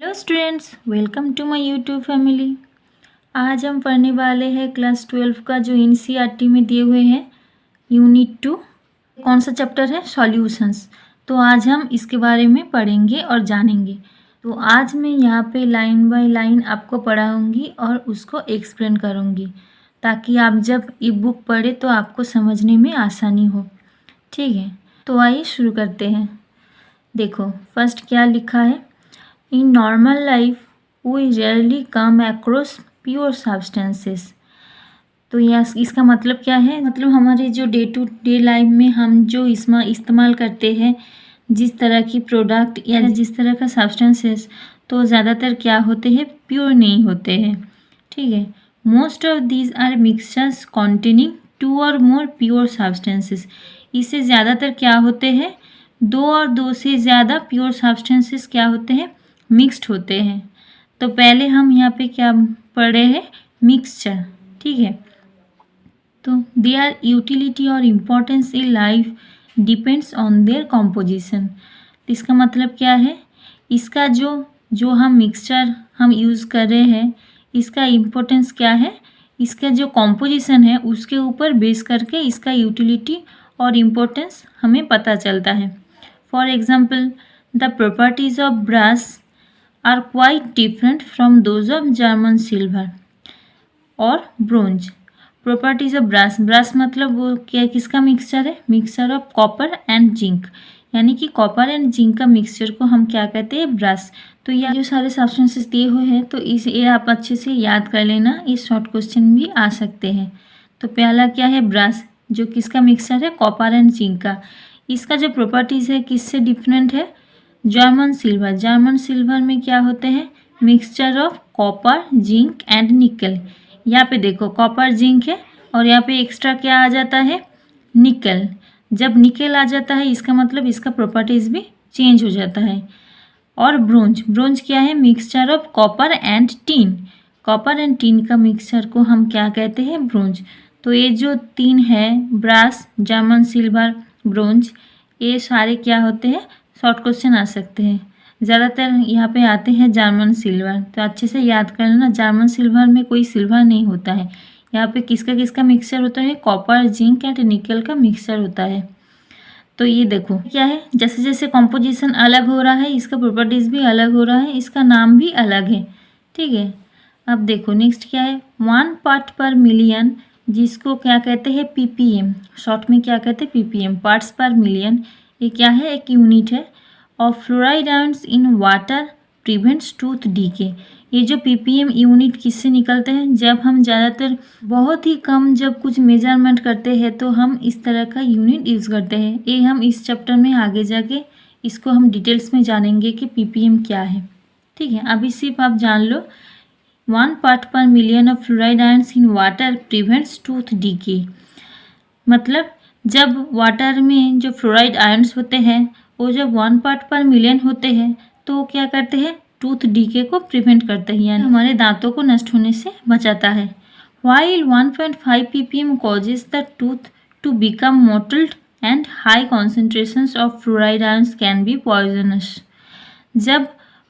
Hello students, welcome to my YouTube family. आज हम पढ़ने वाले हैं क्लास 12 का जो एनसीईआरटी में दिए हुए हैं यूनिट 2। कौन सा चैप्टर है? सॉल्यूशंस। तो आज हम इसके बारे में पढ़ेंगे और जानेंगे। तो आज मैं यहाँ पे लाइन बाय लाइन आपको पढ़ाऊँगी और उसको एक्सप्लेन करूँगी ताकि आप जब ई बुक पढ़े तो आपको समझने में आसानी हो। ठीक है, तो आइए शुरू करते हैं। देखो फर्स्ट क्या लिखा है। In normal life, we rarely come across pure substances। तो यह इसका मतलब क्या है? मतलब हमारे जो डे टू डे लाइफ में हम जो इसमें इस्तेमाल करते हैं जिस तरह की प्रोडक्ट या जिस तरह का सब्सटेंसेस, तो ज़्यादातर क्या होते हैं? प्योर नहीं होते हैं। ठीक है, most of these are mixtures containing 2 और मोर प्योर सब्सटेंसेस। इससे ज़्यादातर क्या होते हैं? 2 और 2 से ज़्यादा प्योर सब्सटेंसेस क्या होते हैं? मिक्स्ड होते हैं। तो पहले हम यहाँ पे क्या पढ़ रहे हैं? मिक्सचर। ठीक है, तो देयर यूटिलिटी और importance in life depends on their composition. इसका मतलब क्या है? इसका जो हम मिक्सचर हम यूज़ कर रहे हैं, इसका इम्पोर्टेंस क्या है? इसका जो कॉम्पोजिशन है उसके ऊपर बेस करके इसका यूटिलिटी और इम्पोर्टेंस हमें पता चलता है। For example, the properties of brass are quite different from those of German silver और bronze. Properties of brass, brass मतलब वो क्या किसका मिक्सचर है? Mixture of copper and zinc, यानी कि कॉपर एंड जिंक का मिक्सचर को हम क्या कहते हैं? ब्रास। तो ये जो सारे सब्सटेंसेस दिए हुए हैं तो ये आप अच्छे से याद कर लेना, इस शॉर्ट क्वेश्चन भी आ सकते हैं। तो पहला क्या है? ब्रास, जो किसका मिक्सचर है? कॉपर एंड जिंक का। इसका जो प्रॉपर्टीज़ है किससे डिफरेंट है? German silver. जर्मन सिल्वर में क्या होते हैं? Mixture of copper zinc and निकल। यहाँ पे देखो कॉपर जिंक है और यहाँ पे एक्स्ट्रा क्या आ जाता है? निकल। जब निकल आ जाता है इसका मतलब इसका प्रॉपर्टीज भी चेंज हो जाता है। और ब्रोंज, ब्रोंज क्या है? Mixture of copper and teen. Copper and teen का मिक्सचर को हम क्या कहते हैं? ब्रोंज। तो ये जो तीन है, ब्रास, जर्मन सिल्वर, ब्रोंज, ये सारे क्या होते हैं? शॉर्ट क्वेश्चन आ सकते हैं। ज़्यादातर यहाँ पे आते हैं जर्मन सिल्वर, तो अच्छे से याद कर लेना। जर्मन सिल्वर में कोई सिल्वर नहीं होता है। यहाँ पे किसका किसका मिक्सचर होता है? कॉपर जिंक एंड निकल का मिक्सचर होता है। तो ये देखो क्या है, जैसे जैसे कॉम्पोजिशन अलग हो रहा है इसका प्रॉपर्टीज़ भी अलग हो रहा है, इसका नाम भी अलग है। ठीक है, अब देखो नेक्स्ट क्या है? 1 पार्ट पर मिलियन, जिसको क्या कहते हैं? पीपीएम। शॉर्ट में क्या कहते हैं? पीपीएम, पार्ट्स पर मिलियन। ये क्या है? एक यूनिट है of fluoride ions in water prevents tooth decay. ये जो पीपीएम यूनिट किससे निकलते हैं? जब हम ज़्यादातर बहुत ही कम जब कुछ मेजरमेंट करते हैं तो हम इस तरह का यूनिट यूज़ करते हैं। ये हम इस चैप्टर में आगे जाके इसको हम डिटेल्स में जानेंगे कि पीपीएम क्या है। ठीक है, अभी सिर्फ आप जान लो 1 पार्ट पर million of fluoride ions in water prevents tooth decay. मतलब जब वाटर में जो फ्लोराइड आयंस होते हैं वो जब 1 पार्ट पर मिलियन होते हैं तो क्या करते हैं? टूथ डीके को प्रिवेंट करते हैं, यानी हमारे दांतों को नष्ट होने से बचाता है। While 1.5 ppm causes the tooth to become mottled and high concentrations of fluoride ions can be poisonous। जब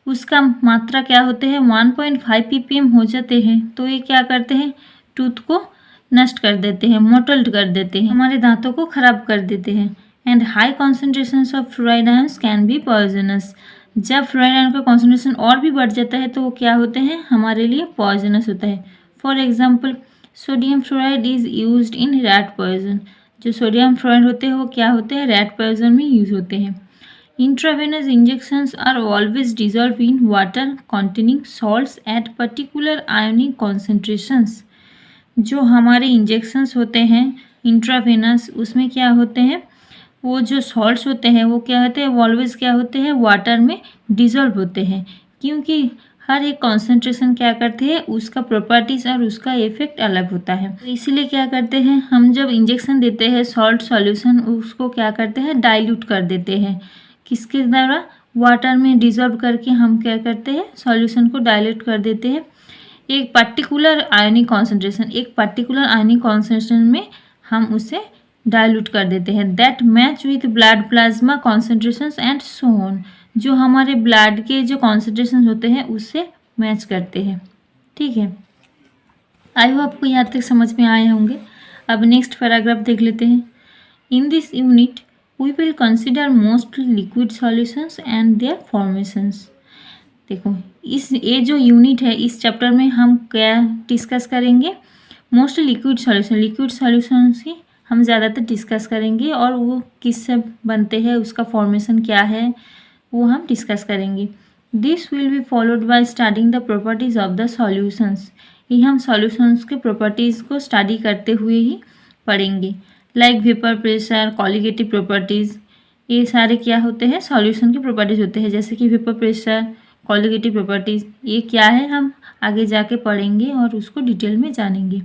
उसका मात्रा क्या होते हैं? 1.5 ppm हो जाते हैं तो ये क्या करते हैं? टूथ को नष्ट कर देते हैं, मोटल्ड कर देते हैं, हमारे दांतों को खराब कर देते हैं। And high concentrations of fluoride ions can be poisonous. जब फ्लोराइड आयन का कॉन्सेंट्रेशन और भी बढ़ जाता है तो वो क्या होते हैं? हमारे लिए पॉइजनस होता है। For example, sodium fluoride is used in rat poison. जो सोडियम फ्लोराइड होते हैं वो क्या होते हैं? रैट पॉइजन में यूज होते हैं। Intravenous injections are always dissolved in water containing salts at particular ionic concentrations। जो हमारे इंजेक्शंस होते हैं इंट्रावेनस, उसमें क्या होते हैं? वो जो सॉल्ट्स होते हैं वो क्या होते हैं? ऑलवेज क्या होते हैं? वाटर में डिजॉल्व होते हैं, क्योंकि हर एक कॉन्सेंट्रेशन क्या करते हैं? उसका प्रॉपर्टीज़ और उसका इफेक्ट अलग होता है। तो इसीलिए क्या करते हैं हम जब इंजेक्शन देते हैं सॉल्ट सॉल्यूशन, उसको क्या करते हैं? डाइल्यूट कर देते हैं। किसके द्वारा? वाटर में डिजॉल्व करके हम क्या करते हैं? सॉल्यूशन को डाइल्यूट कर देते हैं एक पर्टिकुलर आयनिक कॉन्सेंट्रेशन, एक पर्टिकुलर आयनिक कॉन्सेंट्रेशन में हम उसे डाइल्यूट कर देते हैं। That match with blood plasma concentrations and so on. जो हमारे ब्लड के जो कॉन्सेंट्रेशन होते हैं उससे मैच करते हैं। ठीक है, आई होप आपको यहाँ तक समझ में आए होंगे। अब नेक्स्ट पैराग्राफ देख लेते हैं। In this unit we will consider mostly liquid solutions and their formations. देखो, ये जो यूनिट है इस चैप्टर में हम क्या डिस्कस करेंगे, मोस्टली लिक्विड सॉल्यूशंस ही हम ज़्यादातर डिस्कस करेंगे, और वो किससे बनते हैं, उसका फॉर्मेशन क्या है, वो हम डिस्कस करेंगे। This will be followed by studying the properties of the solutions. ये हम सॉल्यूशंस के प्रॉपर्टीज़ को स्टडी करते हुए ही पढ़ेंगे। Like vapour pressure, colligative properties, ये सारे क्या होते हैं, सॉल्यूशन के प्रॉपर्टीज़ होते हैं। जैसे कि वेपर प्रेशर, कॉलिगेटिव प्रॉपर्टीज़, ये क्या है हम आगे जाके पढ़ेंगे और उसको डिटेल में जानेंगे।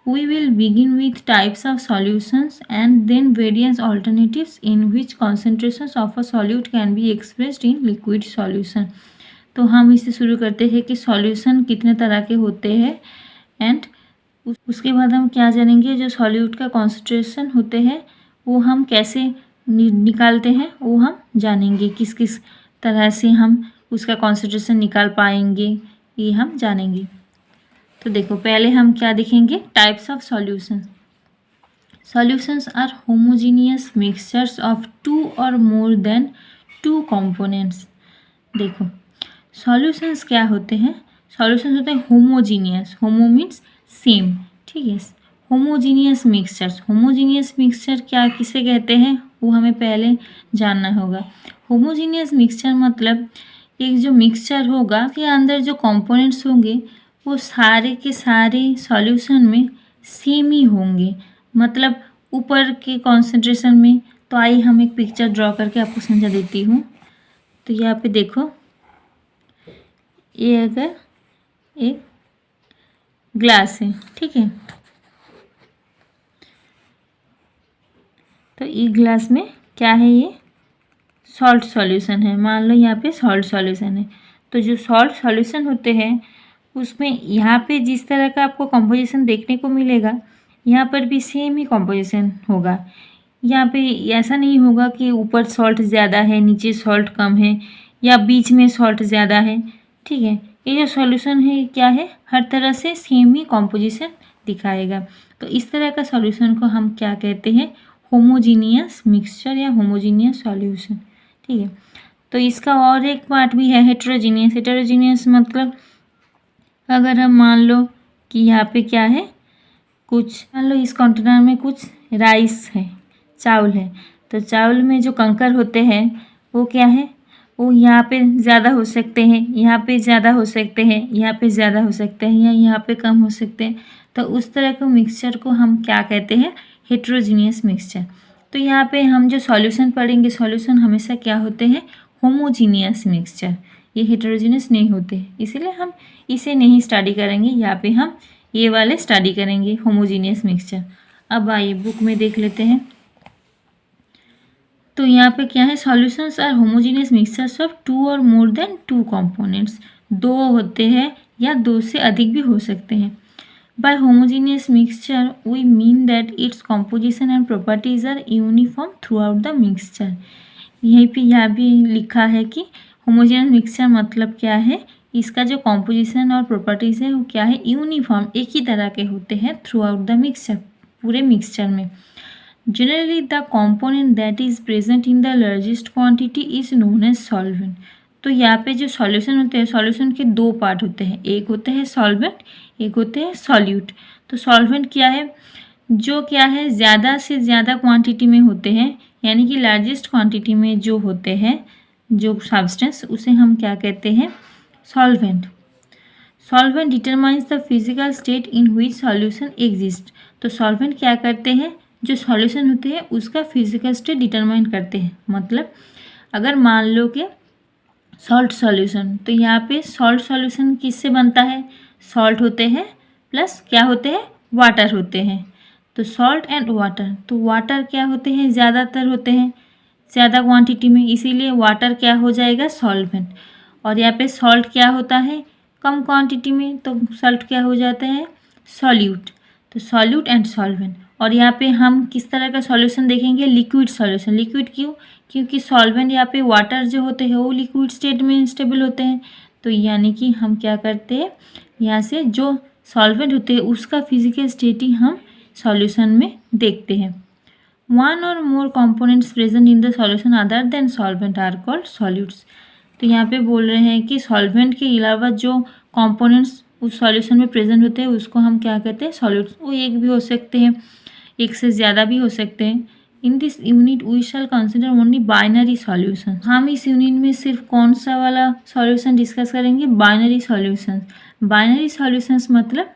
We will begin with types of solutions and then various alternatives in which concentrations of a solute can be expressed in liquid solution। तो हम इसे शुरू करते हैं कि सॉल्यूशन कितने तरह के होते हैं, एंड उसके बाद हम क्या जानेंगे, जो सॉल्यूट का कॉन्सेंट्रेशन होते हैं वो हम कैसे निकालते हैं वो हम जानेंगे। किस किस तरह से हम उसका कॉन्सेंट्रेशन निकाल पाएंगे ये हम जानेंगे। तो देखो, पहले हम क्या देखेंगे, types of solution. Solutions are homogeneous mixtures of two और मोर देन टू कंपोनेंट्स। देखो, सॉल्यूशंस क्या होते हैं, सॉल्यूशंस होते हैं होमोजीनियस, होमो मीन्स सेम, ठीक है। होमोजीनियस मिक्सचर्स, होमोजीनियस मिक्सचर क्या किसे कहते हैं वो हमें पहले जानना होगा। होमोजीनियस मिक्सचर मतलब एक जो मिक्सचर होगा के अंदर जो कंपोनेंट्स होंगे वो सारे के सारे सॉल्यूशन में सेम ही होंगे, मतलब ऊपर के कॉन्सेंट्रेशन में। तो आइए हम एक पिक्चर ड्रॉ करके आपको समझा देती हूँ। तो यहाँ पे देखो, ये अगर एक ग्लास है, ठीक है, तो ये ग्लास में क्या है, ये सॉल्ट सॉल्यूशन है। मान लो यहाँ पे सॉल्ट सॉल्यूशन है। तो जो सॉल्ट सॉल्यूशन होते हैं उसमें यहाँ पे जिस तरह का आपको कंपोजिशन देखने को मिलेगा, यहाँ पर भी सेम ही कंपोजिशन होगा। यहाँ पे ऐसा नहीं होगा कि ऊपर सॉल्ट ज़्यादा है नीचे सॉल्ट कम है, या बीच में सॉल्ट ज़्यादा है, ठीक है। ये जो सॉल्यूशन है क्या है, हर तरह से सेम ही कंपोजिशन दिखाएगा। तो इस तरह का सॉल्यूशन को हम क्या कहते हैं, होमोजीनियस मिक्सचर या होमोजीनियस सॉल्यूशन, ठीक है। तो इसका और एक पार्ट भी है हेटेरोजीनियस। हेटेरोजीनियस मतलब अगर हम मान लो कि यहाँ पे क्या है, कुछ मान लो इस कंटेनर में कुछ राइस है, चावल है, तो चावल में जो कंकर होते हैं वो क्या है, वो यहाँ पे ज़्यादा हो सकते हैं, यहाँ पे ज़्यादा हो सकते हैं, यहाँ पे ज़्यादा हो सकते हैं, या यहाँ पे कम हो सकते हैं। तो उस तरह के मिक्सचर को हम क्या कहते हैं, हेटेरोजीनियस मिक्सचर। तो यहाँ पे हम जो सॉल्यूशन पढ़ेंगे, सॉल्यूशन हमेशा क्या होते हैं, होमोजीनियस मिक्सचर, ये हेटेरोजीनियस नहीं होते, इसीलिए हम इसे नहीं स्टडी करेंगे। यहाँ पे हम ये वाले स्टडी करेंगे, होमोजीनियस मिक्सचर। अब आइए बुक में देख लेते हैं। तो यहाँ पे क्या है, solutions are homogeneous mixtures of two और मोर देन टू कंपोनेंट्स। दो होते हैं या दो से अधिक भी हो सकते हैं। By homogeneous mixture we mean that its composition and properties are uniform throughout the mixture. यहीं पे यहाँ भी लिखा है कि होमोजीनियस मिक्सचर मतलब क्या है, इसका जो कॉम्पोजिशन और प्रॉपर्टीज़ है वो क्या है, यूनिफॉर्म, एक ही तरह के होते हैं थ्रू आउट द मिक्सचर, पूरे मिक्सचर में। Generally the component that is present in the largest quantity is known as solvent. तो यहाँ पे जो सॉल्यूशन होते हैं, सॉल्यूशन के दो पार्ट होते हैं, एक होते हैं सॉल्वेंट, एक होते हैं सॉल्यूट। तो सॉल्वेंट क्या है, जो क्या है ज़्यादा से ज़्यादा क्वांटिटी में होते हैं, यानी कि लार्जेस्ट क्वांटिटी में जो होते हैं जो सब्सटेंस, उसे हम क्या कहते हैं, solvent. Solvent determines the physical state in which solution exist. तो सॉल्वेंट क्या करते हैं, जो सॉल्यूशन होते हैं उसका फिजिकल स्टेट डिटरमाइन करते हैं। मतलब अगर मान लो कि सॉल्ट सॉल्यूशन, तो यहाँ पे सॉल्ट सॉल्यूशन किससे बनता है, सॉल्ट होते हैं प्लस क्या होते हैं, वाटर होते हैं। तो सॉल्ट एंड वाटर, तो वाटर क्या होते हैं, ज़्यादातर होते हैं ज़्यादा क्वांटिटी में, इसीलिए वाटर क्या हो जाएगा, सॉल्वेंट। और यहाँ पे सॉल्ट क्या होता है, कम क्वांटिटी में, तो सॉल्ट क्या हो जाता है, सॉल्यूट। तो सॉल्यूट एंड सॉल्वेंट। और यहाँ पे हम किस तरह का सॉल्यूशन देखेंगे, लिक्विड सॉल्यूशन। लिक्विड क्यों, क्योंकि सॉल्वेंट यहाँ पे वाटर जो होते हैं वो लिक्विड स्टेट में स्टेबल होते हैं। तो यानी कि हम क्या करते हैं, यहाँ से जो सॉल्वेंट होते हैं उसका फिजिकल स्टेट ही हम सॉल्यूशन में देखते हैं। वन और more components present in the solution other than solvent are called solutes. तो यहाँ पे बोल रहे हैं कि सॉल्वेंट के अलावा जो कंपोनेंट्स उस सॉल्यूशन में प्रेजेंट होते हैं उसको हम क्या कहते हैं, सॉल्यूट्स। वो एक भी हो सकते हैं, एक से ज़्यादा भी हो सकते हैं। In this unit we shall consider only binary solution. हम इस यूनिट में सिर्फ कौन सा वाला सॉल्यूशन डिस्कस करेंगे, बाइनरी सॉल्यूशन। बाइनरी सॉल्यूशंस मतलब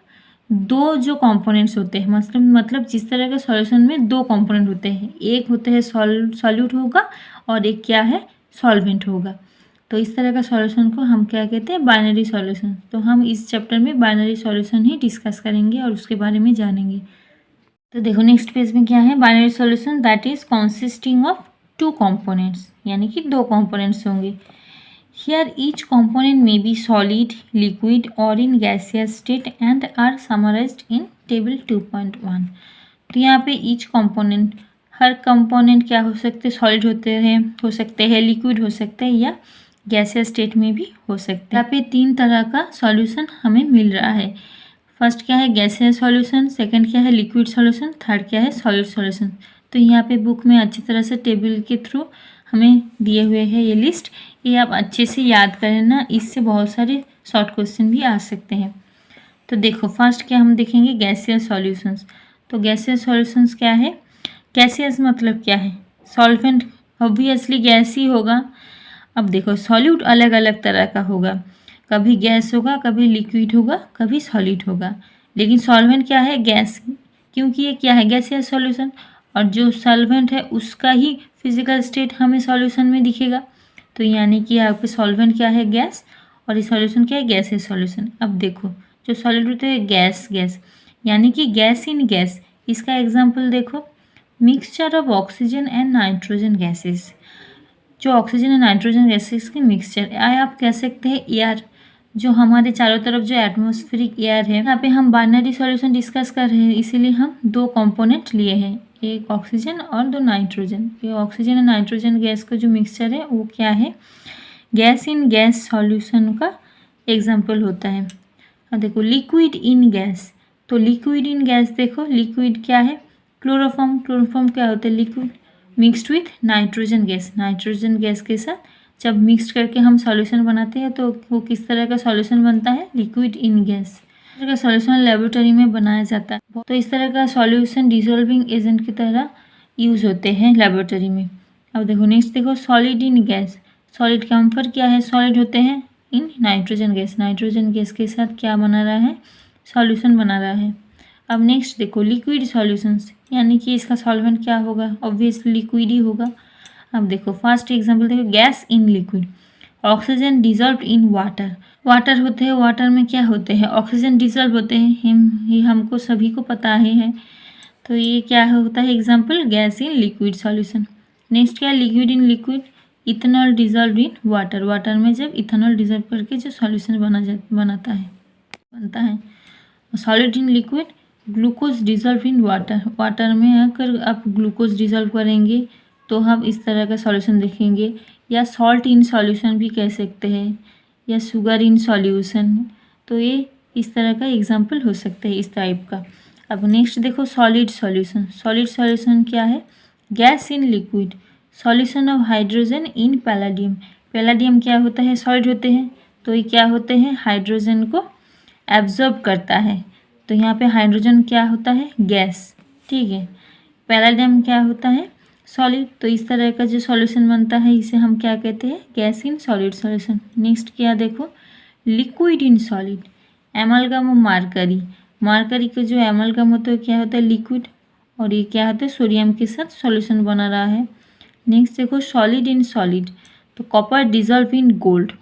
दो जो कंपोनेंट्स होते हैं, मतलब जिस तरह के सॉल्यूशन में दो कंपोनेंट होते हैं, एक होते हैं सॉल्यूट होगा और एक क्या है, सॉल्वेंट होगा। तो इस तरह का सॉल्यूशन को हम क्या कहते हैं, बाइनरी सॉल्यूशन। तो हम इस चैप्टर में बाइनरी सॉल्यूशन ही डिस्कस करेंगे और उसके बारे में जानेंगे। तो देखो नेक्स्ट पेज में क्या है, binary solution that is consisting of two components, यानी कि दो कंपोनेंट्स होंगे। Here each component may be solid, liquid और in gaseous state and are summarised in table 2.1। तो यहाँ पे ईच कंपोनेंट, हर कंपोनेंट क्या हो सकते हैं, सॉलिड हो सकते हैं, लिक्विड हो सकते हैं या गैसियस स्टेट में भी हो सकते हैं। यहाँ पे तीन तरह का सॉल्यूशन हमें मिल रहा है। फर्स्ट क्या है, गैसियस सॉल्यूशन, सेकंड क्या है, लिक्विड सॉल्यूशन, थर्ड क्या है, सॉलिड सॉल्यूशन। तो यहाँ पे बुक में अच्छी तरह से टेबल के थ्रू हमें दिए हुए हैं ये लिस्ट, ये आप अच्छे से याद करें ना, इससे बहुत सारे शॉर्ट क्वेश्चन भी आ सकते हैं। तो देखो फर्स्ट क्या हम देखेंगे, गैसियस सॉल्यूशंस। तो गैसियस सॉल्यूशंस क्या है, गैसियस मतलब क्या है, सॉल्वेंट ऑब्वियसली गैस ही होगा। अब देखो सॉल्यूट अलग अलग तरह का होगा, कभी गैस होगा, कभी लिक्विड होगा, कभी सॉलिड होगा। लेकिन सॉल्वेंट क्या है, गैस, क्योंकि ये क्या है, गैसियस सॉल्यूशन। और जो सॉल्वेंट है उसका ही फिजिकल स्टेट हमें सॉल्यूशन में दिखेगा। तो यानी कि यहाँ पे सॉल्वेंट क्या है, गैस, और ये सॉल्यूशन क्या है, गैसियस सॉल्यूशन। अब देखो जो सॉलिड होते हैं, गैस, यानी कि गैस इन गैस। इसका एग्जाम्पल देखो, mixture of oxygen and nitrogen gases. जो ऑक्सीजन और नाइट्रोजन गैसेस के मिक्सचर, आप कह सकते हैं एयर, जो हमारे चारों तरफ जो एटमॉस्फेरिक एयर है। यहाँ पे हम बाइनरी सॉल्यूशन डिस्कस कर रहे हैं, इसीलिए हम दो कंपोनेंट लिए हैं, एक ऑक्सीजन और दो नाइट्रोजन। ये ऑक्सीजन और नाइट्रोजन गैस का जो मिक्सचर है वो क्या है, गैस इन गैस सॉल्यूशन का एग्जाम्पल होता है। अब देखो लिक्विड इन गैस। तो लिक्विड इन गैस देखो, लिक्विड क्या है, क्लोरोफॉर्म। क्लोरोफॉर्म क्या होता है, liquid mixed with nitrogen gas. Nitrogen gas के साथ जब मिक्स करके हम सॉल्यूशन बनाते हैं तो वो किस तरह का सॉल्यूशन बनता है, लिक्विड इन गैस। इस तरह का सॉल्यूशन लेबोरेटरी में बनाया जाता है। तो इस तरह का सॉल्यूशन डिसॉल्विंग एजेंट की तरह यूज होते हैं लेबोरेटरी में। अब देखो नेक्स्ट देखो, सॉलिड इन गैस। सॉलिड का अंतर क्या है, सॉलिड होते हैं in nitrogen gas. Nitrogen gas के साथ क्या बना रहा है, सॉल्यूशन बना रहा है। अब नेक्स्ट देखो लिक्विड सॉल्यूशंस, यानी कि इसका सॉल्वेंट क्या होगा, ऑब्वियसली लिक्विड ही होगा। अब देखो फर्स्ट एग्जांपल देखो, gas in liquid, oxygen dissolve in water. Water होते हैं, वाटर में क्या होते हैं, ऑक्सीजन डिजॉल्व होते हैं, ये हमको सभी को पता ही है। तो ये क्या होता है example, gas in liquid solution. Next क्या है, liquid in liquid, ethanol dissolve in water. Water में जब इथेनॉल डिजॉल्व करके जो सॉल्यूशन बनता है। Solid in liquid, glucose dissolve in water. Water में अगर आप ग्लूकोज डिजॉल्व करेंगे तो हम इस तरह का सॉल्यूशन देखेंगे। या सॉल्ट इन सॉल्यूशन भी कह सकते हैं, या शुगर इन सॉल्यूशन। तो ये इस तरह का एग्जाम्पल हो सकता है इस टाइप का। अब नेक्स्ट देखो सॉलिड सॉल्यूशन। सॉलिड सॉल्यूशन क्या है, gas in liquid, solution of hydrogen in palladium. Palladium क्या होता है, सॉलिड होते हैं, तो ये क्या होते हैं, हाइड्रोजन को एब्जॉर्ब करता है। तो यहाँ पे हाइड्रोजन क्या होता है, गैस, ठीक है। पैलाडियम क्या होता है, सॉलिड। तो इस तरह का जो सॉल्यूशन बनता है इसे हम क्या कहते हैं, gas in solid solution. Next क्या देखो, लिक्विड इन सॉलिड, एमलगम और मार्करी। मार्करी का जो एमलगम होता है क्या होता है, लिक्विड, और ये क्या होता है, सोडियम के साथ सॉल्यूशन बना रहा है। नेक्स्ट देखो सॉलिड इन सॉलिड, तो copper dissolve in gold.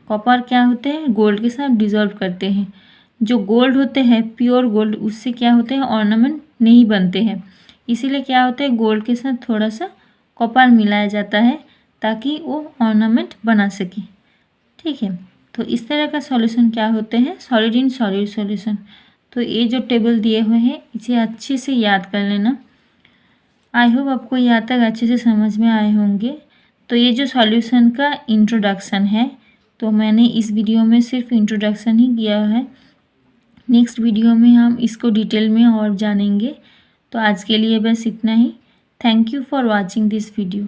Copper क्या होते हैं, गोल्ड के साथ डिजॉल्व करते हैं। जो गोल्ड होते हैं, प्योर गोल्ड, उससे क्या होते हैं, ऑर्नामेंट नहीं बनते हैं। इसीलिए क्या होता है, गोल्ड के साथ थोड़ा सा कॉपर मिलाया जाता है ताकि वो ऑर्नामेंट बना सके, ठीक है। तो इस तरह का सॉल्यूशन क्या होते हैं, सॉलिड इन सॉलिड सॉल्यूशन। तो ये जो टेबल दिए हुए हैं इसे अच्छे से याद कर लेना। आई होप आपको यहाँ तक अच्छे से समझ में आए होंगे। तो ये जो सॉल्यूशन का इंट्रोडक्शन है, तो मैंने इस वीडियो में सिर्फ इंट्रोडक्शन ही किया है। नेक्स्ट वीडियो में हम इसको डिटेल में और जानेंगे। तो आज के लिए बस इतना ही। Thank you for watching this video.